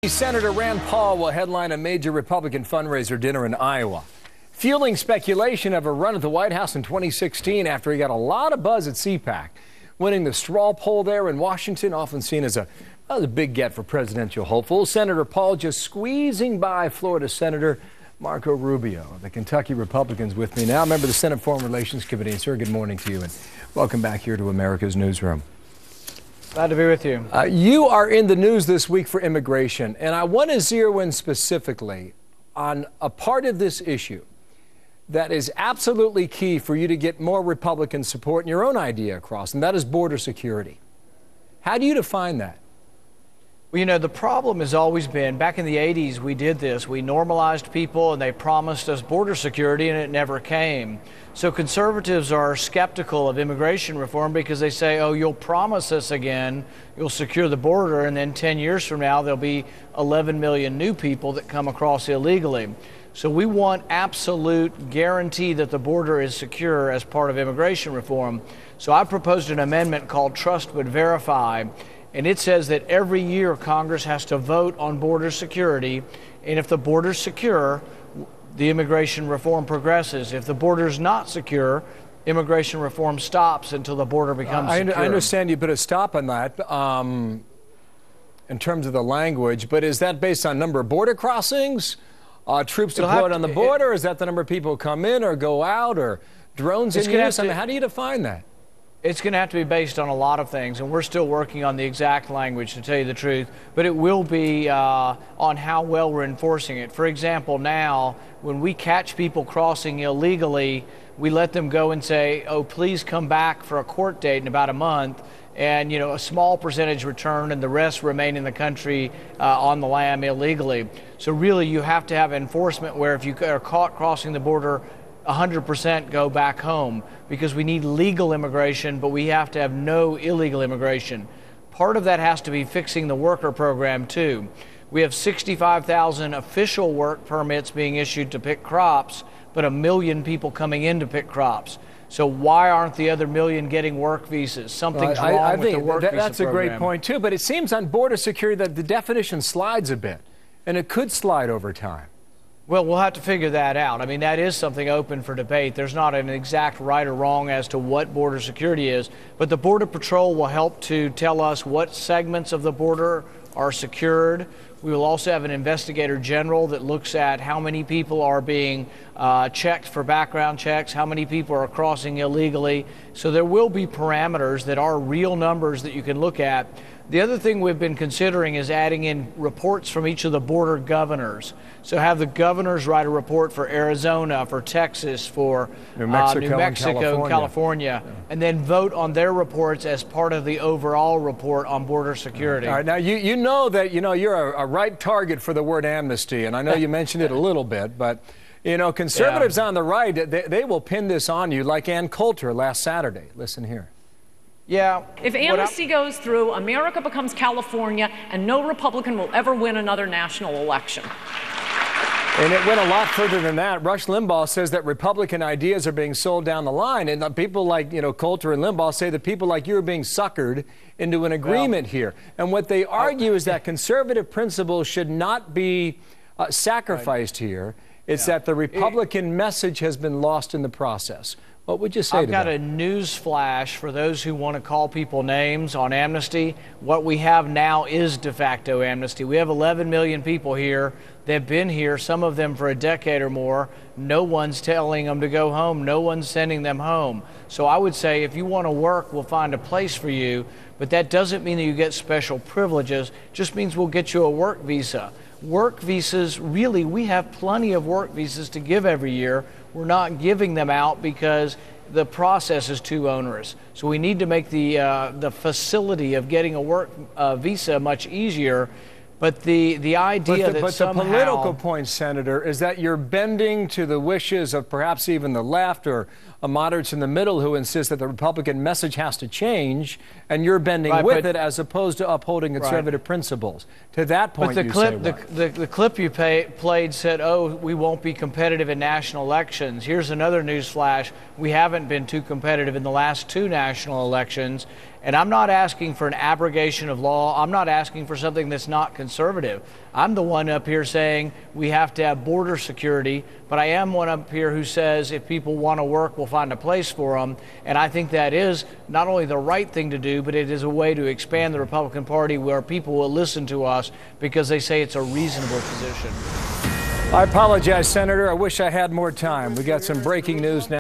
Senator Rand Paul will headline a major Republican fundraiser dinner in Iowa, fueling speculation of a run at the White House in 2016 after he got a lot of buzz at CPAC, winning the straw poll there in Washington, often seen as a big get for presidential hopefuls. Senator Paul just squeezing by Florida Senator Marco Rubio. The Kentucky Republicans with me now, member of the Senate Foreign Relations Committee. Sir, good morning to you and welcome back here to America's Newsroom. Glad to be with you. You are in the news this week for immigration, and I want to zero in specifically on a part of this issue that is absolutely key for you to get more Republican support and your own idea across, and that is border security. How do you define that? Well, you know, the problem has always been, back in the 80s, we did this. We normalized people and they promised us border security and it never came. So conservatives are skeptical of immigration reform because they say, oh, you'll promise us again, you'll secure the border, and then 10 years from now, there'll be 11 million new people that come across illegally. So we want absolute guarantee that the border is secure as part of immigration reform. So I proposed an amendment called Trust But Verify. And it says that every year Congress has to vote on border security. And if the border's secure, the immigration reform progresses. If the border's not secure, immigration reform stops until the border becomes secure. I understand you put a stop on that in terms of the language, but is that based on number of border crossings, troops deployed on the border? Is that the number of people who come in or go out, or drones in use? I mean, how do you define that? It's going to have to be based on a lot of things, and we're still working on the exact language, to tell you the truth, but it will be on how well we're enforcing it. For example, now, when we catch people crossing illegally, we let them go and say, oh, please come back for a court date in about a month, and, you know, a small percentage return and the rest remain in the country on the lam illegally. So really, you have to have enforcement where if you are caught crossing the border, 100% go back home, because we need legal immigration, but we have to have no illegal immigration. Part of that has to be fixing the worker program too. We have 65,000 official work permits being issued to pick crops, but 1 million people coming in to pick crops. So why aren't the other million getting work visas? Something's wrong with the work visa program. That's a great point too, but it seems on border security that the definition slides a bit, and it could slide over time. Well, we'll have to figure that out. I mean, that is something open for debate. There's not an exact right or wrong as to what border security is, but the Border Patrol will help to tell us what segments of the border are secured. We will also have an investigator general that looks at how many people are being checked for background checks, how many people are crossing illegally. So there will be parameters that are real numbers that you can look at. The other thing we've been considering is adding in reports from each of the border governors. So have the governors write a report for Arizona, for Texas, for New Mexico, and California, and then vote on their reports as part of the overall report on border security. All right, now you know that you're a right target for the word amnesty, and I know you mentioned it a little bit, but conservatives on the right, they will pin this on you, like Ann Coulter last Saturday. Listen here. Yeah. If amnesty goes through, America becomes California, and no Republican will ever win another national election. And it went a lot further than that. Rush Limbaugh says that Republican ideas are being sold down the line, and people like Coulter and Limbaugh say that people like you are being suckered into an agreement here. And what they argue is that conservative principles should not be sacrificed here. It's that the Republican message has been lost in the process. What would you say to that? I've got a news flash for those who want to call people names on amnesty. What we have now is de facto amnesty. We have 11 million people here. They've been here, some of them for a decade or more. No one's telling them to go home. No one's sending them home. So I would say if you want to work, we'll find a place for you. But that doesn't mean that you get special privileges. It just means we'll get you a work visa. Work visas, really, we have plenty of work visas to give every year. We're not giving them out because the process is too onerous. So we need to make the facility of getting a work visa much easier. But the idea that somehow... But the political point, Senator, is that you're bending to the wishes of perhaps even the left or moderates in the middle who insist that the Republican message has to change, and you're bending with it as opposed to upholding conservative principles. To that point, but the clip you played said, oh, we won't be competitive in national elections. Here's another news flash. We haven't been too competitive in the last 2 national elections. And I'm not asking for an abrogation of law. I'm not asking for something that's not conservative. I'm the one up here saying we have to have border security, but I am one up here who says if people want to work, we'll find a place for them. And I think that is not only the right thing to do, but it is a way to expand the Republican Party where people will listen to us because they say it's a reasonable position. I apologize, Senator. I wish I had more time. We got some breaking news now.